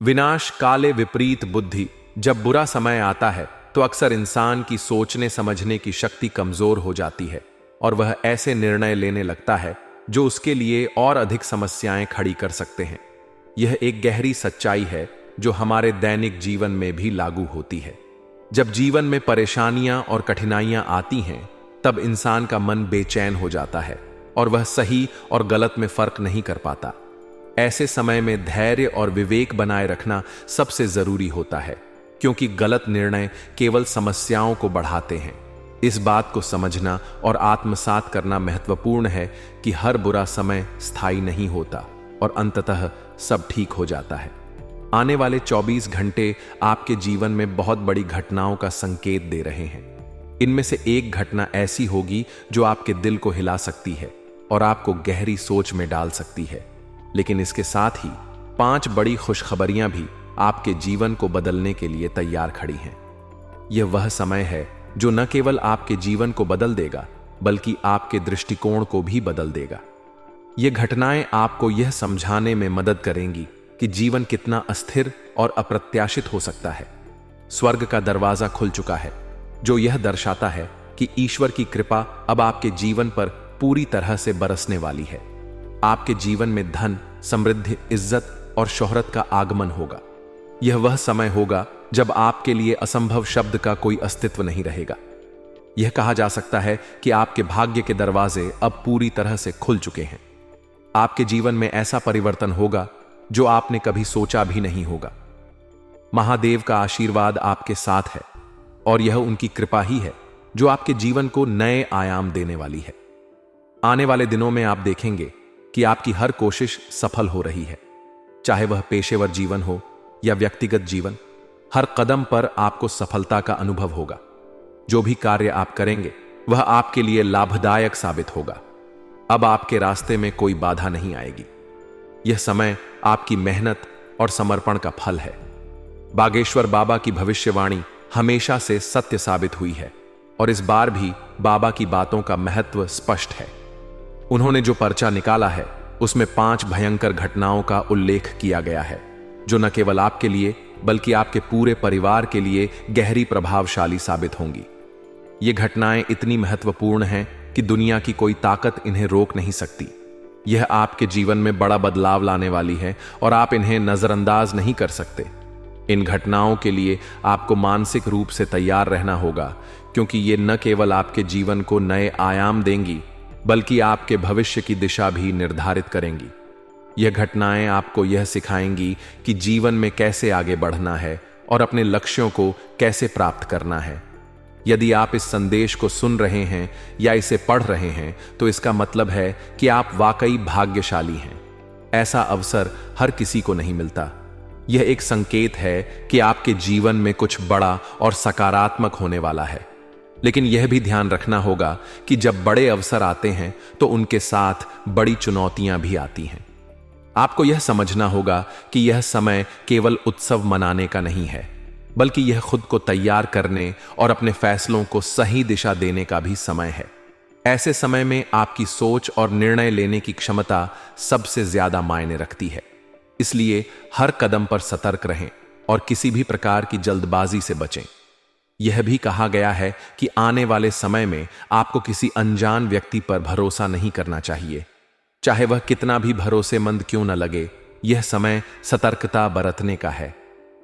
विनाश काले विपरीत बुद्धि। जब बुरा समय आता है तो अक्सर इंसान की सोचने समझने की शक्ति कमजोर हो जाती है और वह ऐसे निर्णय लेने लगता है जो उसके लिए और अधिक समस्याएं खड़ी कर सकते हैं। यह एक गहरी सच्चाई है जो हमारे दैनिक जीवन में भी लागू होती है। जब जीवन में परेशानियां और कठिनाइयां आती हैं, तब इंसान का मन बेचैन हो जाता है और वह सही और गलत में फर्क नहीं कर पाता। ऐसे समय में धैर्य और विवेक बनाए रखना सबसे जरूरी होता है, क्योंकि गलत निर्णय केवल समस्याओं को बढ़ाते हैं। इस बात को समझना और आत्मसात करना महत्वपूर्ण है कि हर बुरा समय स्थायी नहीं होता और अंततः सब ठीक हो जाता है। आने वाले 24 घंटे आपके जीवन में बहुत बड़ी घटनाओं का संकेत दे रहे हैं। इनमें से एक घटना ऐसी होगी जो आपके दिल को हिला सकती है और आपको गहरी सोच में डाल सकती है, लेकिन इसके साथ ही 5 बड़ी खुशखबरियां भी आपके जीवन को बदलने के लिए तैयार खड़ी हैं। यह वह समय है जो न केवल आपके जीवन को बदल देगा, बल्कि आपके दृष्टिकोण को भी बदल देगा। ये घटनाएं आपको यह समझाने में मदद करेंगी कि जीवन कितना अस्थिर और अप्रत्याशित हो सकता है। स्वर्ग का दरवाजा खुल चुका है, जो यह दर्शाता है कि ईश्वर की कृपा अब आपके जीवन पर पूरी तरह से बरसने वाली है। आपके जीवन में धन, समृद्धि, इज्जत और शोहरत का आगमन होगा। यह वह समय होगा जब आपके लिए असंभव शब्द का कोई अस्तित्व नहीं रहेगा। यह कहा जा सकता है कि आपके भाग्य के दरवाजे अब पूरी तरह से खुल चुके हैं। आपके जीवन में ऐसा परिवर्तन होगा जो आपने कभी सोचा भी नहीं होगा। महादेव का आशीर्वाद आपके साथ है और यह उनकी कृपा ही है जो आपके जीवन को नए आयाम देने वाली है। आने वाले दिनों में आप देखेंगे कि आपकी हर कोशिश सफल हो रही है, चाहे वह पेशेवर जीवन हो या व्यक्तिगत जीवन। हर कदम पर आपको सफलता का अनुभव होगा। जो भी कार्य आप करेंगे वह आपके लिए लाभदायक साबित होगा। अब आपके रास्ते में कोई बाधा नहीं आएगी। यह समय आपकी मेहनत और समर्पण का फल है। बागेश्वर बाबा की भविष्यवाणी हमेशा से सत्य साबित हुई है और इस बार भी बाबा की बातों का महत्व स्पष्ट है। उन्होंने जो पर्चा निकाला है उसमें 5 भयंकर घटनाओं का उल्लेख किया गया है, जो न केवल आपके लिए बल्कि आपके पूरे परिवार के लिए गहरी प्रभावशाली साबित होंगी। ये घटनाएं इतनी महत्वपूर्ण हैं कि दुनिया की कोई ताकत इन्हें रोक नहीं सकती। यह आपके जीवन में बड़ा बदलाव लाने वाली है और आप इन्हें नजरअंदाज नहीं कर सकते। इन घटनाओं के लिए आपको मानसिक रूप से तैयार रहना होगा, क्योंकि ये न केवल आपके जीवन को नए आयाम देंगी बल्कि आपके भविष्य की दिशा भी निर्धारित करेंगी। यह घटनाएं आपको यह सिखाएंगी कि जीवन में कैसे आगे बढ़ना है और अपने लक्ष्यों को कैसे प्राप्त करना है। यदि आप इस संदेश को सुन रहे हैं या इसे पढ़ रहे हैं, तो इसका मतलब है कि आप वाकई भाग्यशाली हैं। ऐसा अवसर हर किसी को नहीं मिलता। यह एक संकेत है कि आपके जीवन में कुछ बड़ा और सकारात्मक होने वाला है। लेकिन यह भी ध्यान रखना होगा कि जब बड़े अवसर आते हैं तो उनके साथ बड़ी चुनौतियां भी आती हैं। आपको यह समझना होगा कि यह समय केवल उत्सव मनाने का नहीं है, बल्कि यह खुद को तैयार करने और अपने फैसलों को सही दिशा देने का भी समय है। ऐसे समय में आपकी सोच और निर्णय लेने की क्षमता सबसे ज्यादा मायने रखती है। इसलिए हर कदम पर सतर्क रहें और किसी भी प्रकार की जल्दबाजी से बचें। यह भी कहा गया है कि आने वाले समय में आपको किसी अनजान व्यक्ति पर भरोसा नहीं करना चाहिए, चाहे वह कितना भी भरोसेमंद क्यों न लगे। यह समय सतर्कता बरतने का है।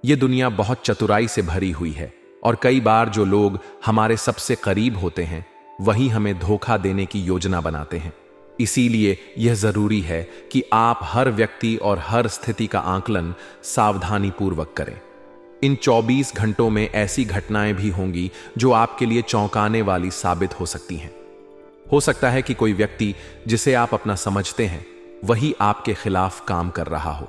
यह दुनिया बहुत चतुराई से भरी हुई है और कई बार जो लोग हमारे सबसे करीब होते हैं वही हमें धोखा देने की योजना बनाते हैं। इसीलिए यह जरूरी है कि आप हर व्यक्ति और हर स्थिति का आकलन सावधानीपूर्वक करें। इन 24 घंटों में ऐसी घटनाएं भी होंगी जो आपके लिए चौंकाने वाली साबित हो सकती हैं। हो सकता है कि कोई व्यक्ति जिसे आप अपना समझते हैं वही आपके खिलाफ काम कर रहा हो।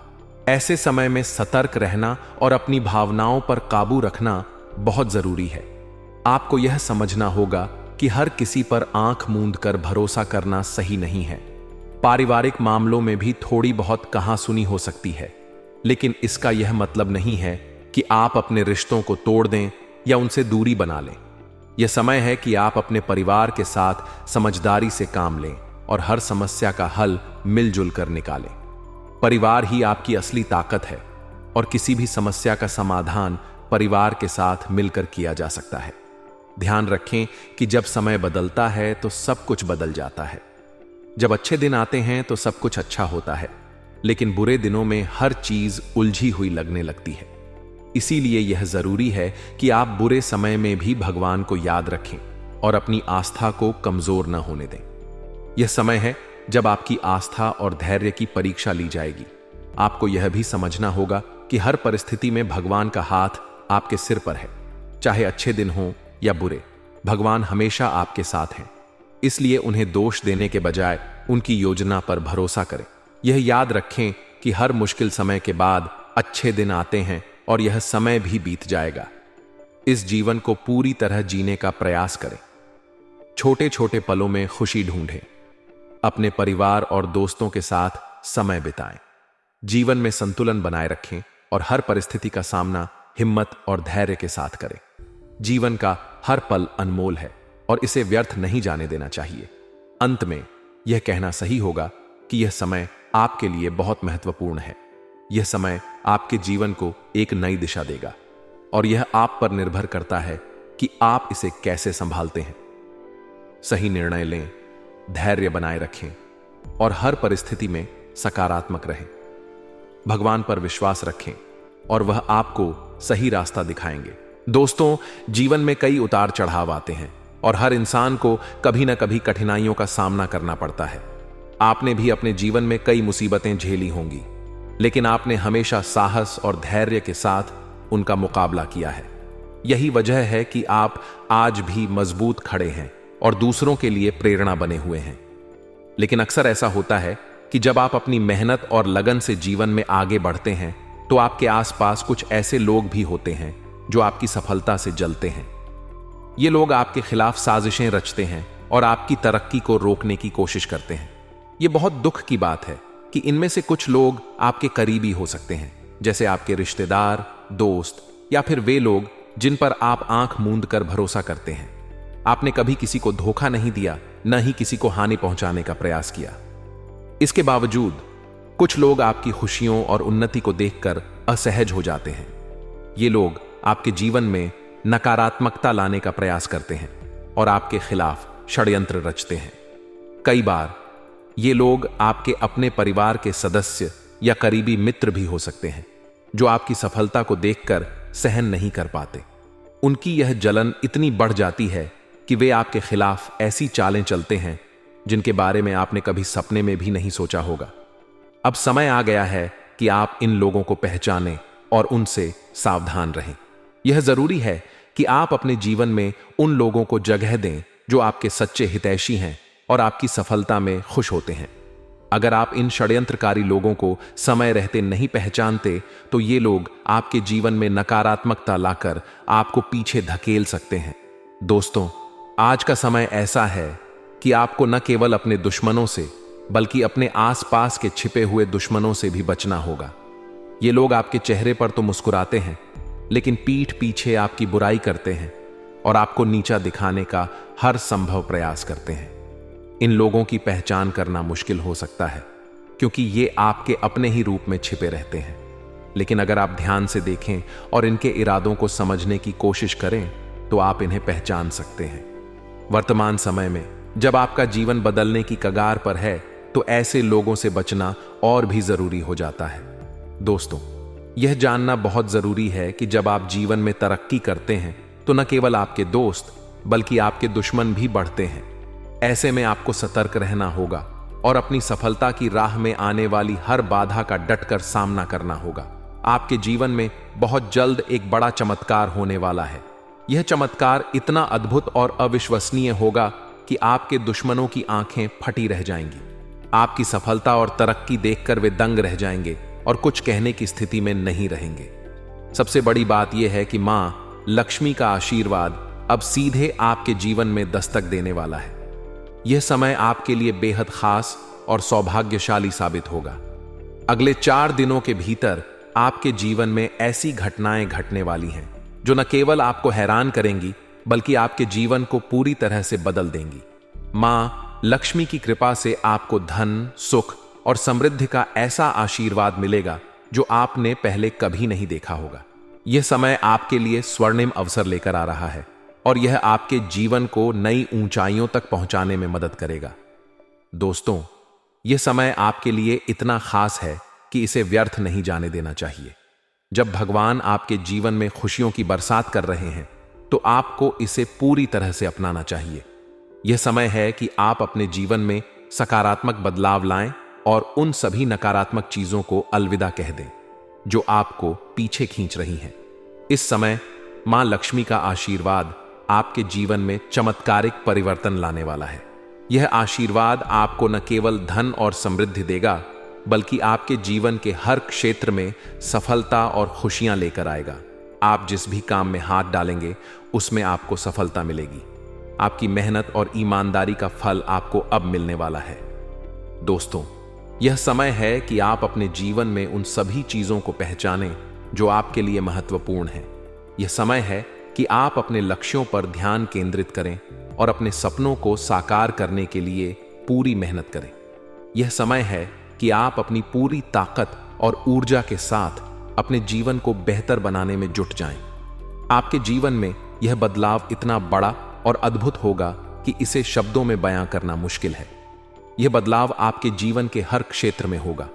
ऐसे समय में सतर्क रहना और अपनी भावनाओं पर काबू रखना बहुत जरूरी है। आपको यह समझना होगा कि हर किसी पर आंख मूंद कर भरोसा करना सही नहीं है। पारिवारिक मामलों में भी थोड़ी बहुत कहासुनी हो सकती है, लेकिन इसका यह मतलब नहीं है कि आप अपने रिश्तों को तोड़ दें या उनसे दूरी बना लें। यह समय है कि आप अपने परिवार के साथ समझदारी से काम लें और हर समस्या का हल मिलजुल कर निकालें। परिवार ही आपकी असली ताकत है। और किसी भी समस्या का समाधान परिवार के साथ मिलकर किया जा सकता है। ध्यान रखें कि जब समय बदलता है तो सब कुछ बदल जाता है। जब अच्छे दिन आते हैं तो सब कुछ अच्छा होता है, लेकिन बुरे दिनों में हर चीज उलझी हुई लगने लगती है। इसीलिए यह जरूरी है कि आप बुरे समय में भी भगवान को याद रखें और अपनी आस्था को कमजोर न होने दें। यह समय है जब आपकी आस्था और धैर्य की परीक्षा ली जाएगी। आपको यह भी समझना होगा कि हर परिस्थिति में भगवान का हाथ आपके सिर पर है। चाहे अच्छे दिन हो या बुरे, भगवान हमेशा आपके साथ हैं। इसलिए उन्हें दोष देने के बजाय उनकी योजना पर भरोसा करें। यह याद रखें कि हर मुश्किल समय के बाद अच्छे दिन आते हैं और यह समय भी बीत जाएगा। इस जीवन को पूरी तरह जीने का प्रयास करें। छोटे छोटे पलों में खुशी ढूंढें। अपने परिवार और दोस्तों के साथ समय बिताएं। जीवन में संतुलन बनाए रखें और हर परिस्थिति का सामना हिम्मत और धैर्य के साथ करें। जीवन का हर पल अनमोल है और इसे व्यर्थ नहीं जाने देना चाहिए। अंत में यह कहना सही होगा कि यह समय आपके लिए बहुत महत्वपूर्ण है। यह समय आपके जीवन को एक नई दिशा देगा और यह आप पर निर्भर करता है कि आप इसे कैसे संभालते हैं। सही निर्णय लें, धैर्य बनाए रखें और हर परिस्थिति में सकारात्मक रहें। भगवान पर विश्वास रखें और वह आपको सही रास्ता दिखाएंगे। दोस्तों, जीवन में कई उतार चढ़ाव आते हैं और हर इंसान को कभी ना कभी कठिनाइयों का सामना करना पड़ता है। आपने भी अपने जीवन में कई मुसीबतें झेली होंगी, लेकिन आपने हमेशा साहस और धैर्य के साथ उनका मुकाबला किया है। यही वजह है कि आप आज भी मजबूत खड़े हैं और दूसरों के लिए प्रेरणा बने हुए हैं। लेकिन अक्सर ऐसा होता है कि जब आप अपनी मेहनत और लगन से जीवन में आगे बढ़ते हैं तो आपके आसपास कुछ ऐसे लोग भी होते हैं जो आपकी सफलता से जलते हैं। ये लोग आपके खिलाफ साजिशें रचते हैं और आपकी तरक्की को रोकने की कोशिश करते हैं। ये बहुत दुख की बात है कि इनमें से कुछ लोग आपके करीबी हो सकते हैं, जैसे आपके रिश्तेदार, दोस्त या फिर वे लोग जिन पर आप आंख मूंद कर भरोसा करते हैं। आपने कभी किसी को धोखा नहीं दिया, न ही किसी को हानि पहुंचाने का प्रयास किया। इसके बावजूद कुछ लोग आपकी खुशियों और उन्नति को देखकर असहज हो जाते हैं। ये लोग आपके जीवन में नकारात्मकता लाने का प्रयास करते हैं और आपके खिलाफ षड्यंत्र रचते हैं। कई बार ये लोग आपके अपने परिवार के सदस्य या करीबी मित्र भी हो सकते हैं, जो आपकी सफलता को देखकर सहन नहीं कर पाते। उनकी यह जलन इतनी बढ़ जाती है कि वे आपके खिलाफ ऐसी चालें चलते हैं जिनके बारे में आपने कभी सपने में भी नहीं सोचा होगा। अब समय आ गया है कि आप इन लोगों को पहचानें और उनसे सावधान रहें। यह जरूरी है कि आप अपने जीवन में उन लोगों को जगह दें जो आपके सच्चे हितैषी हैं और आपकी सफलता में खुश होते हैं। अगर आप इन षड्यंत्रकारी लोगों को समय रहते नहीं पहचानते तो ये लोग आपके जीवन में नकारात्मकता लाकर आपको पीछे धकेल सकते हैं। दोस्तों, आज का समय ऐसा है कि आपको न केवल अपने दुश्मनों से बल्कि अपने आसपास के छिपे हुए दुश्मनों से भी बचना होगा। ये लोग आपके चेहरे पर तो मुस्कुराते हैं, लेकिन पीठ पीछे आपकी बुराई करते हैं और आपको नीचा दिखाने का हर संभव प्रयास करते हैं। इन लोगों की पहचान करना मुश्किल हो सकता है क्योंकि ये आपके अपने ही रूप में छिपे रहते हैं। लेकिन अगर आप ध्यान से देखें और इनके इरादों को समझने की कोशिश करें तो आप इन्हें पहचान सकते हैं। वर्तमान समय में जब आपका जीवन बदलने की कगार पर है तो ऐसे लोगों से बचना और भी जरूरी हो जाता है। दोस्तों, यह जानना बहुत जरूरी है कि जब आप जीवन में तरक्की करते हैं तो न केवल आपके दोस्त बल्कि आपके दुश्मन भी बढ़ते हैं। ऐसे में आपको सतर्क रहना होगा और अपनी सफलता की राह में आने वाली हर बाधा का डटकर सामना करना होगा। आपके जीवन में बहुत जल्द एक बड़ा चमत्कार होने वाला है। यह चमत्कार इतना अद्भुत और अविश्वसनीय होगा कि आपके दुश्मनों की आंखें फटी रह जाएंगी। आपकी सफलता और तरक्की देखकर वे दंग रह जाएंगे और कुछ कहने की स्थिति में नहीं रहेंगे। सबसे बड़ी बात यह है कि मां लक्ष्मी का आशीर्वाद अब सीधे आपके जीवन में दस्तक देने वाला है। यह समय आपके लिए बेहद खास और सौभाग्यशाली साबित होगा। अगले 4 दिनों के भीतर आपके जीवन में ऐसी घटनाएं घटने वाली हैं जो न केवल आपको हैरान करेंगी बल्कि आपके जीवन को पूरी तरह से बदल देंगी। मां लक्ष्मी की कृपा से आपको धन, सुख और समृद्धि का ऐसा आशीर्वाद मिलेगा जो आपने पहले कभी नहीं देखा होगा। यह समय आपके लिए स्वर्णिम अवसर लेकर आ रहा है और यह आपके जीवन को नई ऊंचाइयों तक पहुंचाने में मदद करेगा। दोस्तों, यह समय आपके लिए इतना खास है कि इसे व्यर्थ नहीं जाने देना चाहिए। जब भगवान आपके जीवन में खुशियों की बरसात कर रहे हैं, तो आपको इसे पूरी तरह से अपनाना चाहिए। यह समय है कि आप अपने जीवन में सकारात्मक बदलाव लाएं और उन सभी नकारात्मक चीजों को अलविदा कह दें जो आपको पीछे खींच रही हैं। इस समय मां लक्ष्मी का आशीर्वाद आपके जीवन में चमत्कारिक परिवर्तन लाने वाला है। यह आशीर्वाद आपको न केवल धन और समृद्धि देगा, बल्कि आपके जीवन के हर क्षेत्र में सफलता और खुशियां लेकर आएगा। आप जिस भी काम में हाथ डालेंगे, उसमें आपको सफलता मिलेगी। आपकी मेहनत और ईमानदारी का फल आपको अब मिलने वाला है। दोस्तों, यह समय है कि आप अपने जीवन में उन सभी चीजों को पहचानें जो आपके लिए महत्वपूर्ण हैं। यह समय है कि आप अपने लक्ष्यों पर ध्यान केंद्रित करें और अपने सपनों को साकार करने के लिए पूरी मेहनत करें। यह समय है कि आप अपनी पूरी ताकत और ऊर्जा के साथ अपने जीवन को बेहतर बनाने में जुट जाएं। आपके जीवन में यह बदलाव इतना बड़ा और अद्भुत होगा कि इसे शब्दों में बयां करना मुश्किल है। यह बदलाव आपके जीवन के हर क्षेत्र में होगा,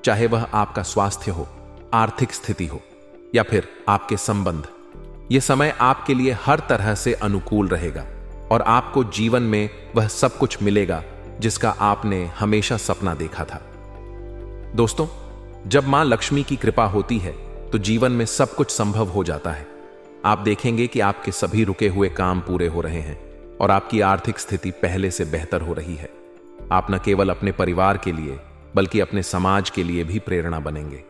चाहे वह आपका स्वास्थ्य हो, आर्थिक स्थिति हो या फिर आपके संबंध। यह समय आपके लिए हर तरह से अनुकूल रहेगा और आपको जीवन में वह सब कुछ मिलेगा जिसका आपने हमेशा सपना देखा था। दोस्तों, जब मां लक्ष्मी की कृपा होती है तो जीवन में सब कुछ संभव हो जाता है। आप देखेंगे कि आपके सभी रुके हुए काम पूरे हो रहे हैं और आपकी आर्थिक स्थिति पहले से बेहतर हो रही है। आप न केवल अपने परिवार के लिए बल्कि अपने समाज के लिए भी प्रेरणा बनेंगे।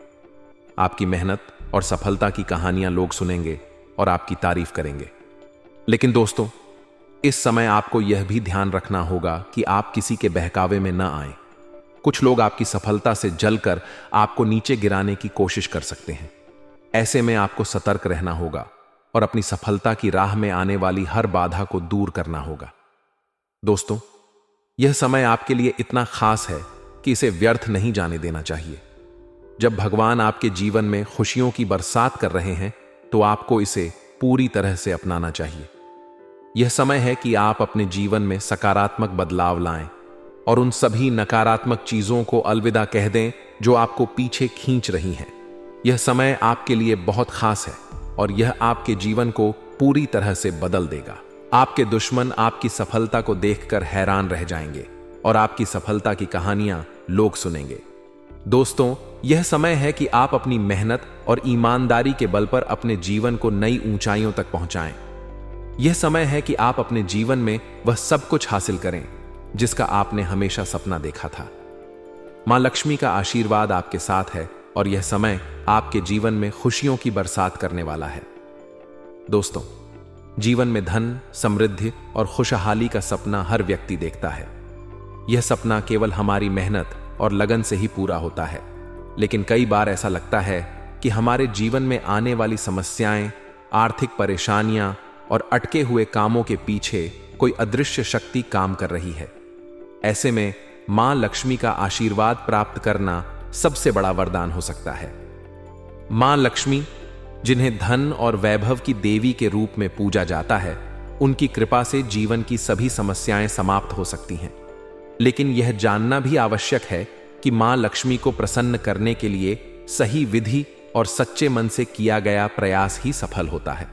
आपकी मेहनत और सफलता की कहानियां लोग सुनेंगे और आपकी तारीफ करेंगे। लेकिन दोस्तों, इस समय आपको यह भी ध्यान रखना होगा कि आप किसी के बहकावे में न आएं। कुछ लोग आपकी सफलता से जलकर आपको नीचे गिराने की कोशिश कर सकते हैं। ऐसे में आपको सतर्क रहना होगा और अपनी सफलता की राह में आने वाली हर बाधा को दूर करना होगा। दोस्तों, यह समय आपके लिए इतना खास है कि इसे व्यर्थ नहीं जाने देना चाहिए। जब भगवान आपके जीवन में खुशियों की बरसात कर रहे हैं, तो आपको इसे पूरी तरह से अपनाना चाहिए। यह समय है कि आप अपने जीवन में सकारात्मक बदलाव लाएं और उन सभी नकारात्मक चीजों को अलविदा कह दें जो आपको पीछे खींच रही हैं। यह समय आपके लिए बहुत खास है और यह आपके जीवन को पूरी तरह से बदल देगा। आपके दुश्मन आपकी सफलता को देखकर हैरान रह जाएंगे और आपकी सफलता की कहानियां लोग सुनेंगे। दोस्तों, यह समय है कि आप अपनी मेहनत और ईमानदारी के बल पर अपने जीवन को नई ऊंचाइयों तक पहुंचाएं। यह समय है कि आप अपने जीवन में वह सब कुछ हासिल करें जिसका आपने हमेशा सपना देखा था। मां लक्ष्मी का आशीर्वाद आपके साथ है और यह समय आपके जीवन में खुशियों की बरसात करने वाला है। दोस्तों, जीवन में धन, समृद्धि और खुशहाली का सपना हर व्यक्ति देखता है। यह सपना केवल हमारी मेहनत और लगन से ही पूरा होता है, लेकिन कई बार ऐसा लगता है कि हमारे जीवन में आने वाली समस्याएं, आर्थिक परेशानियां और अटके हुए कामों के पीछे कोई अदृश्य शक्ति काम कर रही है। ऐसे में मां लक्ष्मी का आशीर्वाद प्राप्त करना सबसे बड़ा वरदान हो सकता है। मां लक्ष्मी, जिन्हें धन और वैभव की देवी के रूप में पूजा जाता है, उनकी कृपा से जीवन की सभी समस्याएं समाप्त हो सकती हैं। लेकिन यह जानना भी आवश्यक है कि मां लक्ष्मी को प्रसन्न करने के लिए सही विधि और सच्चे मन से किया गया प्रयास ही सफल होता है।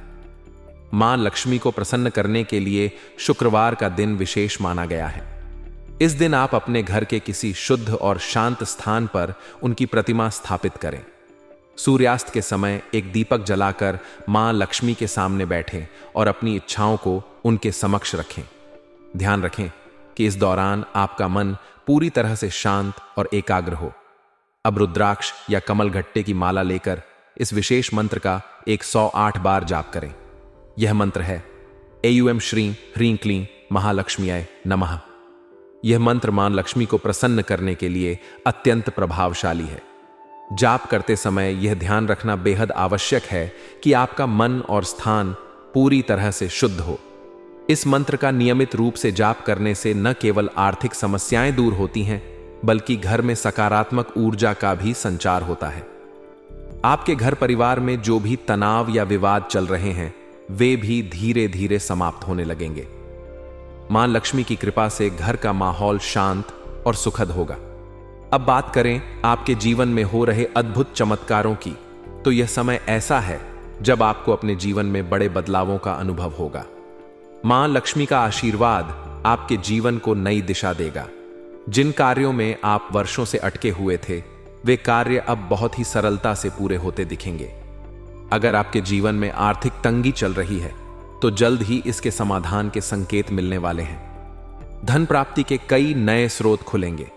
मां लक्ष्मी को प्रसन्न करने के लिए शुक्रवार का दिन विशेष माना गया है। इस दिन आप अपने घर के किसी शुद्ध और शांत स्थान पर उनकी प्रतिमा स्थापित करें। सूर्यास्त के समय एक दीपक जलाकर मां लक्ष्मी के सामने बैठें और अपनी इच्छाओं को उनके समक्ष रखें। ध्यान रखें कि इस दौरान आपका मन पूरी तरह से शांत और एकाग्र हो। अब रुद्राक्ष या कमल घट्टे की माला लेकर इस विशेष मंत्र का 108 बार जाप करें। यह मंत्र है ऐं श्रीं ह्रीं क्लीं महालक्ष्म्याय नमः। यह मंत्र मां लक्ष्मी को प्रसन्न करने के लिए अत्यंत प्रभावशाली है। जाप करते समय यह ध्यान रखना बेहद आवश्यक है कि आपका मन और स्थान पूरी तरह से शुद्ध हो। इस मंत्र का नियमित रूप से जाप करने से न केवल आर्थिक समस्याएं दूर होती हैं, बल्कि घर में सकारात्मक ऊर्जा का भी संचार होता है। आपके घर परिवार में जो भी तनाव या विवाद चल रहे हैं वे भी धीरे धीरे समाप्त होने लगेंगे। मां लक्ष्मी की कृपा से घर का माहौल शांत और सुखद होगा। अब बात करें आपके जीवन में हो रहे अद्भुत चमत्कारों की, तो यह समय ऐसा है जब आपको अपने जीवन में बड़े बदलावों का अनुभव होगा। मां लक्ष्मी का आशीर्वाद आपके जीवन को नई दिशा देगा। जिन कार्यों में आप वर्षों से अटके हुए थे वे कार्य अब बहुत ही सरलता से पूरे होते दिखेंगे। अगर आपके जीवन में आर्थिक तंगी चल रही है तो जल्द ही इसके समाधान के संकेत मिलने वाले हैं। धन प्राप्ति के कई नए स्रोत खुलेंगे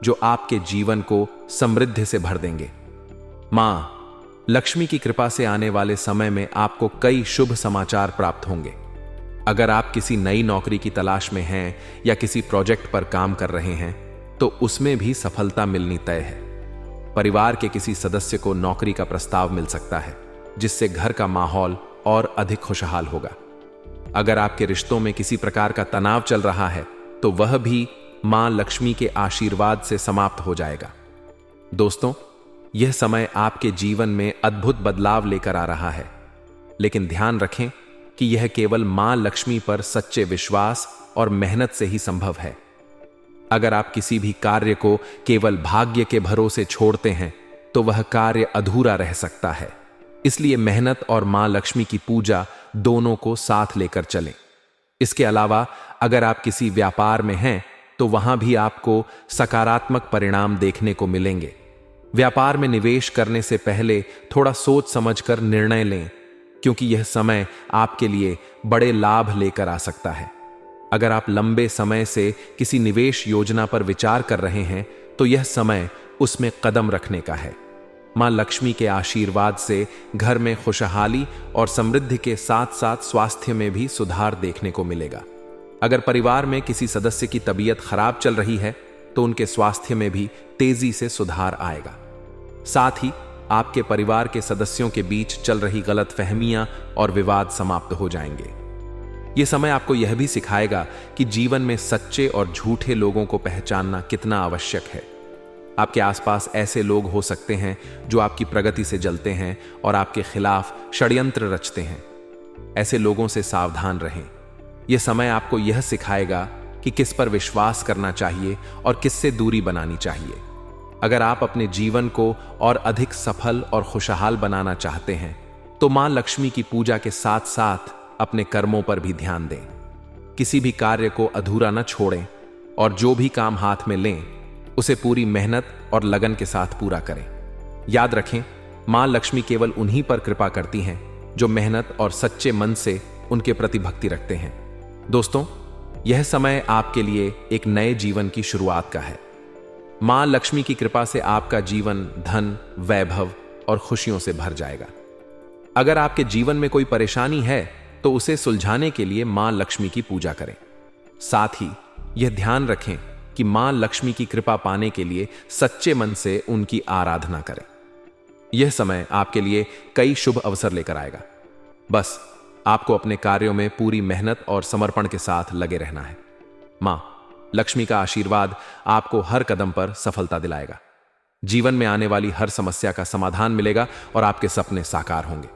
जो आपके जीवन को समृद्धि से भर देंगे। मां लक्ष्मी की कृपा से आने वाले समय में आपको कई शुभ समाचार प्राप्त होंगे। अगर आप किसी नई नौकरी की तलाश में हैं या किसी प्रोजेक्ट पर काम कर रहे हैं तो उसमें भी सफलता मिलनी तय है। परिवार के किसी सदस्य को नौकरी का प्रस्ताव मिल सकता है जिससे घर का माहौल और अधिक खुशहाल होगा। अगर आपके रिश्तों में किसी प्रकार का तनाव चल रहा है तो वह भी मां लक्ष्मी के आशीर्वाद से समाप्त हो जाएगा। दोस्तों, यह समय आपके जीवन में अद्भुत बदलाव लेकर आ रहा है, लेकिन ध्यान रखें कि यह केवल मां लक्ष्मी पर सच्चे विश्वास और मेहनत से ही संभव है। अगर आप किसी भी कार्य को केवल भाग्य के भरोसे छोड़ते हैं तो वह कार्य अधूरा रह सकता है। इसलिए मेहनत और मां लक्ष्मी की पूजा दोनों को साथ लेकर चलें। इसके अलावा अगर आप किसी व्यापार में हैं तो वहां भी आपको सकारात्मक परिणाम देखने को मिलेंगे। व्यापार में निवेश करने से पहले थोड़ा सोच समझकर निर्णय लें, क्योंकि यह समय आपके लिए बड़े लाभ लेकर आ सकता है। अगर आप लंबे समय से किसी निवेश योजना पर विचार कर रहे हैं तो यह समय उसमें कदम रखने का है। मां लक्ष्मी के आशीर्वाद से घर में खुशहाली और समृद्धि के साथ साथ स्वास्थ्य में भी सुधार देखने को मिलेगा। अगर परिवार में किसी सदस्य की तबीयत खराब चल रही है तो उनके स्वास्थ्य में भी तेजी से सुधार आएगा। साथ ही आपके परिवार के सदस्यों के बीच चल रही गलतफहमियां और विवाद समाप्त हो जाएंगे। यह समय आपको यह भी सिखाएगा कि जीवन में सच्चे और झूठे लोगों को पहचानना कितना आवश्यक है। आपके आसपास ऐसे लोग हो सकते हैं जो आपकी प्रगति से जलते हैं और आपके खिलाफ षड्यंत्र रचते हैं। ऐसे लोगों से सावधान रहें। यह समय आपको यह सिखाएगा कि किस पर विश्वास करना चाहिए और किससे दूरी बनानी चाहिए। अगर आप अपने जीवन को और अधिक सफल और खुशहाल बनाना चाहते हैं तो मां लक्ष्मी की पूजा के साथ साथ अपने कर्मों पर भी ध्यान दें। किसी भी कार्य को अधूरा न छोड़ें और जो भी काम हाथ में लें उसे पूरी मेहनत और लगन के साथ पूरा करें। याद रखें, मां लक्ष्मी केवल उन्हीं पर कृपा करती हैं जो मेहनत और सच्चे मन से उनके प्रति भक्ति रखते हैं। दोस्तों, यह समय आपके लिए एक नए जीवन की शुरुआत का है। मां लक्ष्मी की कृपा से आपका जीवन धन, वैभव और खुशियों से भर जाएगा। अगर आपके जीवन में कोई परेशानी है तो उसे सुलझाने के लिए मां लक्ष्मी की पूजा करें। साथ ही यह ध्यान रखें कि मां लक्ष्मी की कृपा पाने के लिए सच्चे मन से उनकी आराधना करें। यह समय आपके लिए कई शुभ अवसर लेकर आएगा। बस आपको अपने कार्यों में पूरी मेहनत और समर्पण के साथ लगे रहना है। मां लक्ष्मी का आशीर्वाद आपको हर कदम पर सफलता दिलाएगा। जीवन में आने वाली हर समस्या का समाधान मिलेगा और आपके सपने साकार होंगे।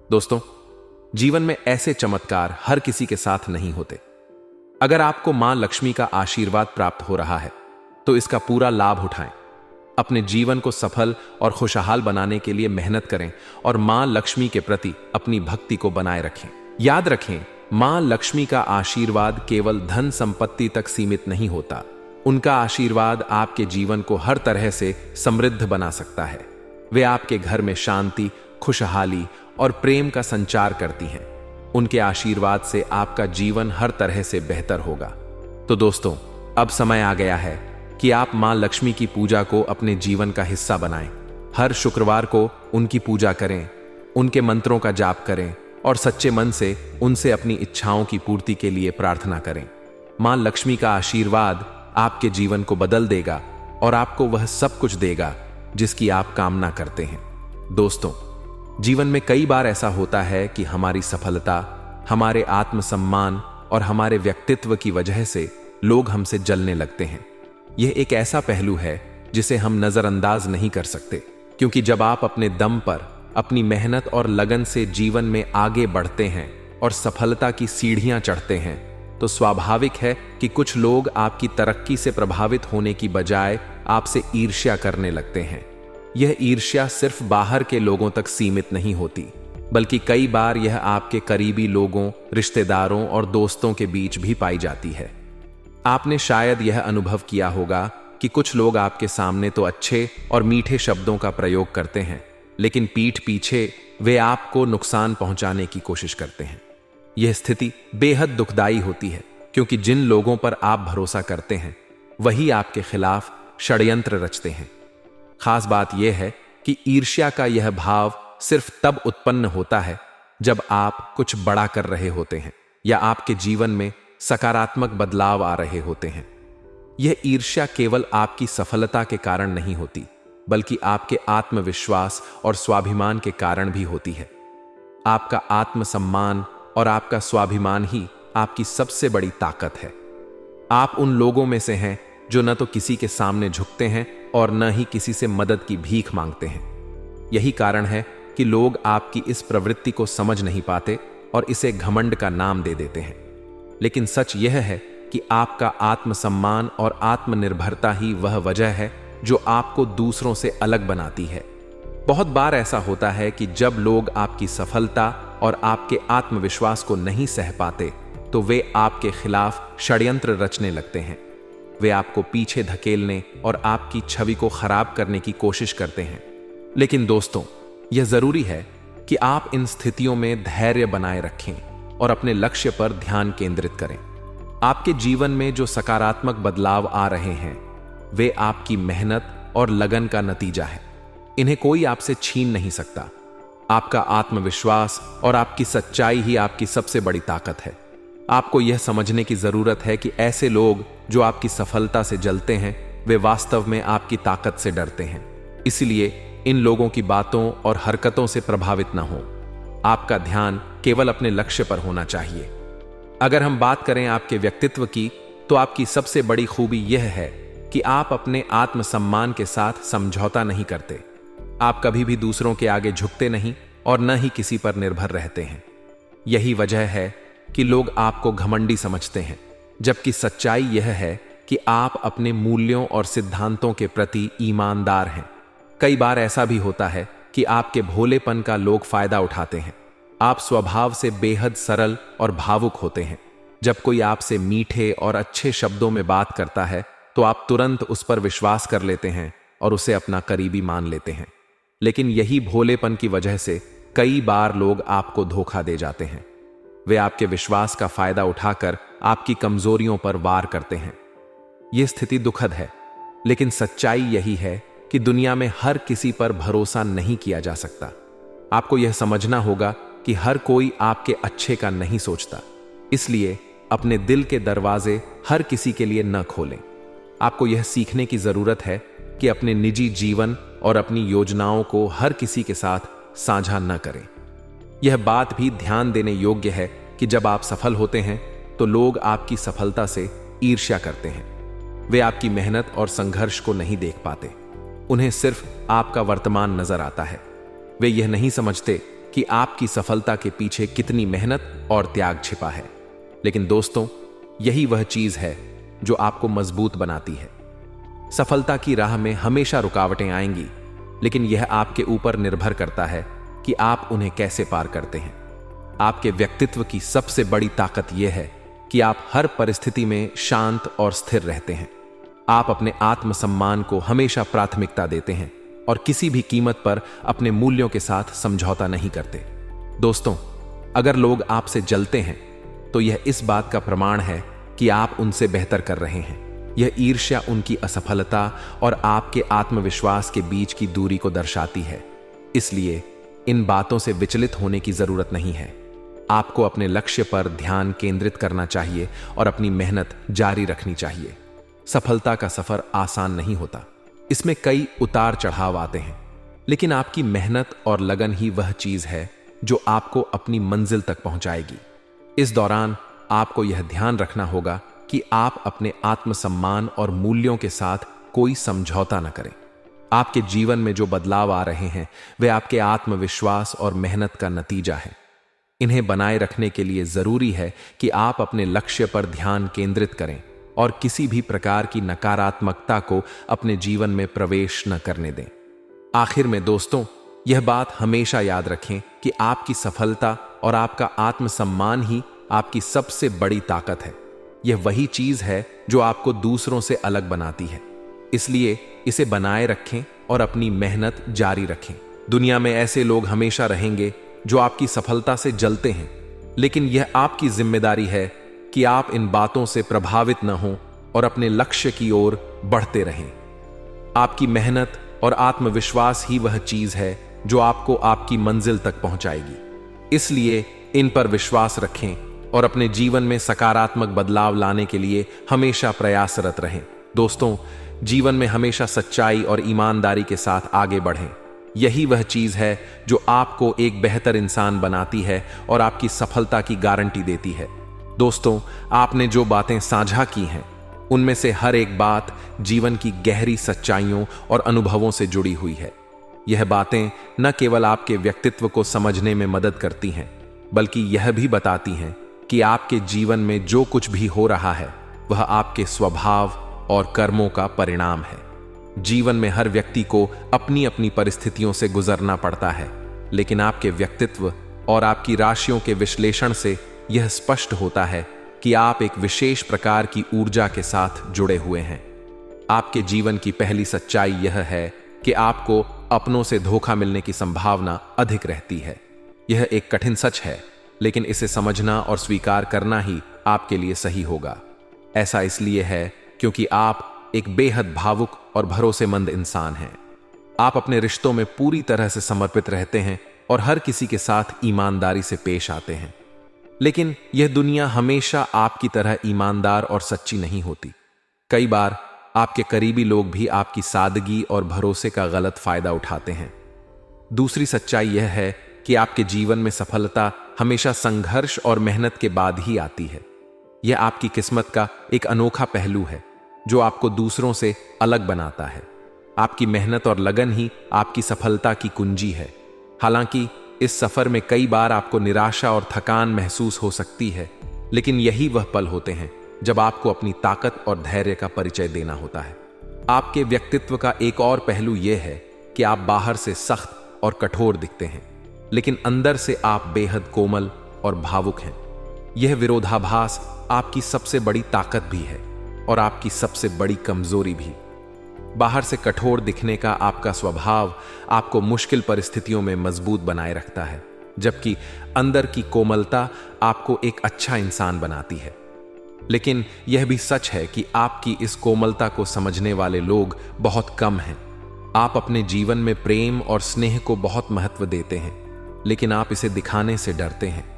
दोस्तों, जीवन में ऐसे चमत्कार हर किसी के साथ नहीं होते। अगर आपको मां लक्ष्मी का आशीर्वाद प्राप्त हो रहा है तो इसका पूरा लाभ उठाएं। अपने जीवन को सफल और खुशहाल बनाने के लिए मेहनत करें और मां लक्ष्मी के प्रति अपनी भक्ति को बनाए रखें। याद रखें, मां लक्ष्मी का आशीर्वाद केवल धन संपत्ति तक सीमित नहीं होता। उनका आशीर्वाद आपके जीवन को हर तरह से समृद्ध बना सकता है। वे आपके घर में शांति, खुशहाली और प्रेम का संचार करती हैं। उनके आशीर्वाद से आपका जीवन हर तरह से बेहतर होगा। तो दोस्तों, अब समय आ गया है कि आप मां लक्ष्मी की पूजा को अपने जीवन का हिस्सा बनाएं। हर शुक्रवार को उनकी पूजा करें, उनके मंत्रों का जाप करें और सच्चे मन से उनसे अपनी इच्छाओं की पूर्ति के लिए प्रार्थना करें। मां लक्ष्मी का आशीर्वाद आपके जीवन को बदल देगा और आपको वह सब कुछ देगा जिसकी आप कामना करते हैं। दोस्तों, जीवन में कई बार ऐसा होता है कि हमारी सफलता, हमारे आत्मसम्मान और हमारे व्यक्तित्व की वजह से लोग हमसे जलने लगते हैं। यह एक ऐसा पहलू है जिसे हम नजरअंदाज नहीं कर सकते, क्योंकि जब आप अपने दम पर अपनी मेहनत और लगन से जीवन में आगे बढ़ते हैं और सफलता की सीढ़ियां चढ़ते हैं, तो स्वाभाविक है कि कुछ लोग आपकी तरक्की से प्रभावित होने की बजाय आपसे ईर्ष्या करने लगते हैं। यह ईर्ष्या सिर्फ बाहर के लोगों तक सीमित नहीं होती, बल्कि कई बार यह आपके करीबी लोगों, रिश्तेदारों और दोस्तों के बीच भी पाई जाती है। आपने शायद यह अनुभव किया होगा कि कुछ लोग आपके सामने तो अच्छे और मीठे शब्दों का प्रयोग करते हैं, लेकिन पीठ पीछे वे आपको नुकसान पहुंचाने की कोशिश करते हैं। यह स्थिति बेहद दुखदाई होती है, क्योंकि जिन लोगों पर आप भरोसा करते हैं वही आपके खिलाफ षड्यंत्र रचते हैं। खास बात यह है कि ईर्ष्या का यह भाव सिर्फ तब उत्पन्न होता है जब आप कुछ बड़ा कर रहे होते हैं या आपके जीवन में सकारात्मक बदलाव आ रहे होते हैं। यह ईर्ष्या केवल आपकी सफलता के कारण नहीं होती, बल्कि आपके आत्मविश्वास और स्वाभिमान के कारण भी होती है। आपका आत्मसम्मान और आपका स्वाभिमान ही आपकी सबसे बड़ी ताकत है। आप उन लोगों में से हैं जो न तो किसी के सामने झुकते हैं और न ही किसी से मदद की भीख मांगते हैं। यही कारण है कि लोग आपकी इस प्रवृत्ति को समझ नहीं पाते और इसे घमंड का नाम दे देते हैं। लेकिन सच यह है कि आपका आत्मसम्मान और आत्मनिर्भरता ही वह वजह है जो आपको दूसरों से अलग बनाती है। बहुत बार ऐसा होता है कि जब लोग आपकी सफलता और आपके आत्मविश्वास को नहीं सह पाते, तो वे आपके खिलाफ षड्यंत्र रचने लगते हैं। वे आपको पीछे धकेलने और आपकी छवि को खराब करने की कोशिश करते हैं। लेकिन दोस्तों, यह जरूरी है कि आप इन स्थितियों में धैर्य बनाए रखें और अपने लक्ष्य पर ध्यान केंद्रित करें। आपके जीवन में जो सकारात्मक बदलाव आ रहे हैं, वे आपकी मेहनत और लगन का नतीजा है। इन्हें कोई आपसे छीन नहीं सकता। आपका आत्मविश्वास और आपकी सच्चाई ही आपकी सबसे बड़ी ताकत है। आपको यह समझने की जरूरत है कि ऐसे लोग जो आपकी सफलता से जलते हैं, वे वास्तव में आपकी ताकत से डरते हैं। इसलिए इन लोगों की बातों और हरकतों से प्रभावित न हो। आपका ध्यान केवल अपने लक्ष्य पर होना चाहिए। अगर हम बात करें आपके व्यक्तित्व की, तो आपकी सबसे बड़ी खूबी यह है कि आप अपने आत्मसम्मान के साथ समझौता नहीं करते। आप कभी भी दूसरों के आगे झुकते नहीं और न ही किसी पर निर्भर रहते हैं। यही वजह है कि लोग आपको घमंडी समझते हैं, जबकि सच्चाई यह है कि आप अपने मूल्यों और सिद्धांतों के प्रति ईमानदार हैं। कई बार ऐसा भी होता है कि आपके भोलेपन का लोग फायदा उठाते हैं। आप स्वभाव से बेहद सरल और भावुक होते हैं। जब कोई आपसे मीठे और अच्छे शब्दों में बात करता है, तो आप तुरंत उस पर विश्वास कर लेते हैं और उसे अपना करीबी मान लेते हैं। लेकिन यही भोलेपन की वजह से कई बार लोग आपको धोखा दे जाते हैं। वे आपके विश्वास का फायदा उठाकर आपकी कमजोरियों पर वार करते हैं। यह स्थिति दुखद है, लेकिन सच्चाई यही है कि दुनिया में हर किसी पर भरोसा नहीं किया जा सकता। आपको यह समझना होगा कि हर कोई आपके अच्छे का नहीं सोचता। इसलिए अपने दिल के दरवाजे हर किसी के लिए न खोलें। आपको यह सीखने की जरूरत है कि अपने निजी जीवन और अपनी योजनाओं को हर किसी के साथ साझा न करें। यह बात भी ध्यान देने योग्य है कि जब आप सफल होते हैं, तो लोग आपकी सफलता से ईर्ष्या करते हैं। वे आपकी मेहनत और संघर्ष को नहीं देख पाते। उन्हें सिर्फ आपका वर्तमान नजर आता है। वे यह नहीं समझते कि आपकी सफलता के पीछे कितनी मेहनत और त्याग छिपा है। लेकिन दोस्तों, यही वह चीज है जो आपको मजबूत बनाती है। सफलता की राह में हमेशा रुकावटें आएंगी, लेकिन यह आपके ऊपर निर्भर करता है कि आप उन्हें कैसे पार करते हैं। आपके व्यक्तित्व की सबसे बड़ी ताकत यह है कि आप हर परिस्थिति में शांत और स्थिर रहते हैं। आप अपने आत्मसम्मान को हमेशा प्राथमिकता देते हैं और किसी भी कीमत पर अपने मूल्यों के साथ समझौता नहीं करते। दोस्तों, अगर लोग आपसे जलते हैं, तो यह इस बात का प्रमाण है कि आप उनसे बेहतर कर रहे हैं। यह ईर्ष्या उनकी असफलता और आपके आत्मविश्वास के बीच की दूरी को दर्शाती है। इसलिए इन बातों से विचलित होने की जरूरत नहीं है। आपको अपने लक्ष्य पर ध्यान केंद्रित करना चाहिए और अपनी मेहनत जारी रखनी चाहिए। सफलता का सफर आसान नहीं होता। इसमें कई उतार चढ़ाव आते हैं, लेकिन आपकी मेहनत और लगन ही वह चीज है जो आपको अपनी मंजिल तक पहुंचाएगी। इस दौरान आपको यह ध्यान रखना होगा कि आप अपने आत्मसम्मान और मूल्यों के साथ कोई समझौता न करें। आपके जीवन में जो बदलाव आ रहे हैं वे आपके आत्मविश्वास और मेहनत का नतीजा है। इन्हें बनाए रखने के लिए जरूरी है कि आप अपने लक्ष्य पर ध्यान केंद्रित करें और किसी भी प्रकार की नकारात्मकता को अपने जीवन में प्रवेश न करने दें। आखिर में दोस्तों, यह बात हमेशा याद रखें कि आपकी सफलता और आपका आत्मसम्मान ही आपकी सबसे बड़ी ताकत है। यह वही चीज है जो आपको दूसरों से अलग बनाती है। इसलिए इसे बनाए रखें और अपनी मेहनत जारी रखें। दुनिया में ऐसे लोग हमेशा रहेंगे जो आपकी सफलता से जलते हैं, लेकिन यह आपकी जिम्मेदारी है कि आप इन बातों से प्रभावित न हों और अपने लक्ष्य की ओर बढ़ते रहें। आपकी मेहनत और आत्मविश्वास ही वह चीज है जो आपको आपकी मंजिल तक पहुंचाएगी। इसलिए इन पर विश्वास रखें और अपने जीवन में सकारात्मक बदलाव लाने के लिए हमेशा प्रयासरत रहें। दोस्तों, जीवन में हमेशा सच्चाई और ईमानदारी के साथ आगे बढ़ें। यही वह चीज है जो आपको एक बेहतर इंसान बनाती है और आपकी सफलता की गारंटी देती है। दोस्तों, आपने जो बातें साझा की हैं उनमें से हर एक बात जीवन की गहरी सच्चाइयों और अनुभवों से जुड़ी हुई है। यह बातें न केवल आपके व्यक्तित्व को समझने में मदद करती हैं, बल्कि यह भी बताती हैं कि आपके जीवन में जो कुछ भी हो रहा है वह आपके स्वभाव और कर्मों का परिणाम है। जीवन में हर व्यक्ति को अपनी अपनी परिस्थितियों से गुजरना पड़ता है, लेकिन आपके व्यक्तित्व और आपकी राशियों के विश्लेषण से यह स्पष्ट होता है कि आप एक विशेष प्रकार की ऊर्जा के साथ जुड़े हुए हैं। आपके जीवन की पहली सच्चाई यह है कि आपको अपनों से धोखा मिलने की संभावना अधिक रहती है। यह एक कठिन सच है, लेकिन इसे समझना और स्वीकार करना ही आपके लिए सही होगा। ऐसा इसलिए है क्योंकि आप एक बेहद भावुक और भरोसेमंद इंसान हैं। आप अपने रिश्तों में पूरी तरह से समर्पित रहते हैं और हर किसी के साथ ईमानदारी से पेश आते हैं। लेकिन यह दुनिया हमेशा आपकी तरह ईमानदार और सच्ची नहीं होती। कई बार आपके करीबी लोग भी आपकी सादगी और भरोसे का गलत फायदा उठाते हैं। दूसरी सच्चाई यह है कि आपके जीवन में सफलता हमेशा संघर्ष और मेहनत के बाद ही आती है। यह आपकी किस्मत का एक अनोखा पहलू है जो आपको दूसरों से अलग बनाता है। आपकी मेहनत और लगन ही आपकी सफलता की कुंजी है। हालांकि इस सफर में कई बार आपको निराशा और थकान महसूस हो सकती है, लेकिन यही वह पल होते हैं जब आपको अपनी ताकत और धैर्य का परिचय देना होता है। आपके व्यक्तित्व का एक और पहलू यह है कि आप बाहर से सख्त और कठोर दिखते हैं, लेकिन अंदर से आप बेहद कोमल और भावुक हैं। यह विरोधाभास आपकी सबसे बड़ी ताकत भी है और आपकी सबसे बड़ी कमजोरी भी। बाहर से कठोर दिखने का आपका स्वभाव आपको मुश्किल परिस्थितियों में मजबूत बनाए रखता है, जबकि अंदर की कोमलता आपको एक अच्छा इंसान बनाती है। लेकिन यह भी सच है कि आपकी इस कोमलता को समझने वाले लोग बहुत कम हैं। आप अपने जीवन में प्रेम और स्नेह को बहुत महत्व देते हैं, लेकिन आप इसे दिखाने से डरते हैं।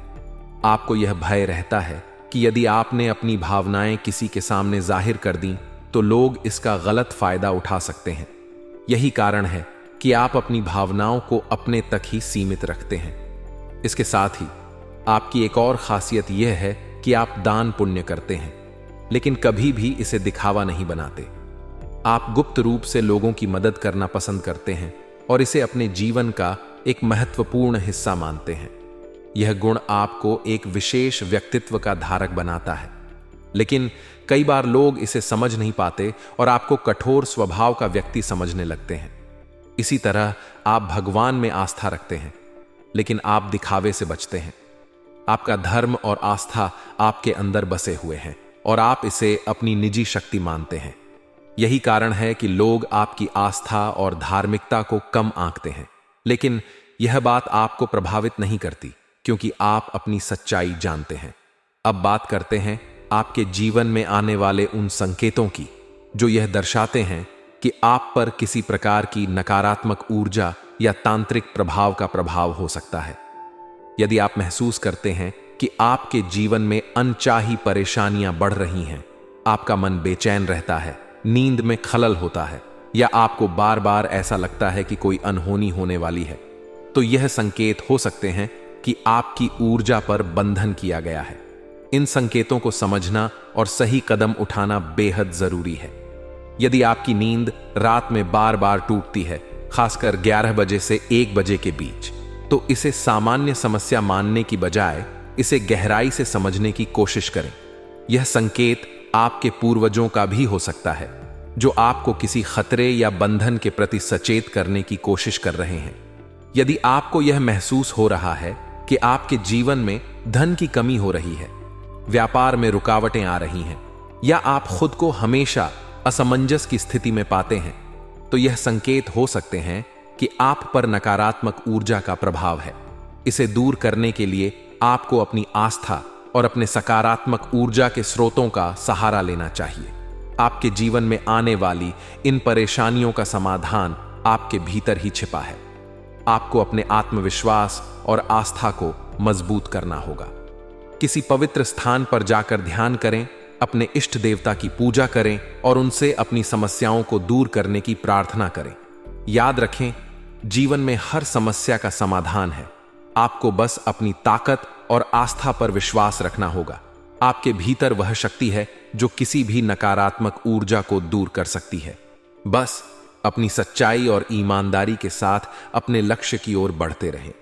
आपको यह भय रहता है कि यदि आपने अपनी भावनाएं किसी के सामने जाहिर कर दी तो लोग इसका गलत फायदा उठा सकते हैं। यही कारण है कि आप अपनी भावनाओं को अपने तक ही सीमित रखते हैं। इसके साथ ही आपकी एक और खासियत यह है कि आप दान पुण्य करते हैं, लेकिन कभी भी इसे दिखावा नहीं बनाते। आप गुप्त रूप से लोगों की मदद करना पसंद करते हैं और इसे अपने जीवन का एक महत्वपूर्ण हिस्सा मानते हैं। यह गुण आपको एक विशेष व्यक्तित्व का धारक बनाता है, लेकिन कई बार लोग इसे समझ नहीं पाते और आपको कठोर स्वभाव का व्यक्ति समझने लगते हैं। इसी तरह आप भगवान में आस्था रखते हैं, लेकिन आप दिखावे से बचते हैं। आपका धर्म और आस्था आपके अंदर बसे हुए हैं और आप इसे अपनी निजी शक्ति मानते हैं। यही कारण है कि लोग आपकी आस्था और धार्मिकता को कम आंकते हैं, लेकिन यह बात आपको प्रभावित नहीं करती क्योंकि आप अपनी सच्चाई जानते हैं। अब बात करते हैं आपके जीवन में आने वाले उन संकेतों की जो यह दर्शाते हैं कि आप पर किसी प्रकार की नकारात्मक ऊर्जा या तांत्रिक प्रभाव का प्रभाव हो सकता है। यदि आप महसूस करते हैं कि आपके जीवन में अनचाही परेशानियां बढ़ रही हैं, आपका मन बेचैन रहता है, नींद में खलल होता है या आपको बार बार ऐसा लगता है कि कोई अनहोनी होने वाली है, तो यह संकेत हो सकते हैं कि आपकी ऊर्जा पर बंधन किया गया है। इन संकेतों को समझना और सही कदम उठाना बेहद जरूरी है। यदि आपकी नींद रात में बार बार टूटती है, खासकर 11 बजे से 1 बजे के बीच, तो इसे सामान्य समस्या मानने की बजाय इसे गहराई से समझने की कोशिश करें। यह संकेत आपके पूर्वजों का भी हो सकता है, जो आपको किसी खतरे या बंधन के प्रति सचेत करने की कोशिश कर रहे हैं। यदि आपको यह महसूस हो रहा है कि आपके जीवन में धन की कमी हो रही है, व्यापार में रुकावटें आ रही हैं, या आप खुद को हमेशा असमंजस की स्थिति में पाते हैं, तो यह संकेत हो सकते हैं कि आप पर नकारात्मक ऊर्जा का प्रभाव है। इसे दूर करने के लिए आपको अपनी आस्था और अपने सकारात्मक ऊर्जा के स्रोतों का सहारा लेना चाहिए। आपके जीवन में आने वाली इन परेशानियों का समाधान आपके भीतर ही छिपा है। आपको अपने आत्मविश्वास और आस्था को मजबूत करना होगा। किसी पवित्र स्थान पर जाकर ध्यान करें, अपने इष्ट देवता की पूजा करें और उनसे अपनी समस्याओं को दूर करने की प्रार्थना करें। याद रखें, जीवन में हर समस्या का समाधान है। आपको बस अपनी ताकत और आस्था पर विश्वास रखना होगा। आपके भीतर वह शक्ति है जो किसी भी नकारात्मक ऊर्जा को दूर कर सकती है। बस अपनी सच्चाई और ईमानदारी के साथ अपने लक्ष्य की ओर बढ़ते रहें।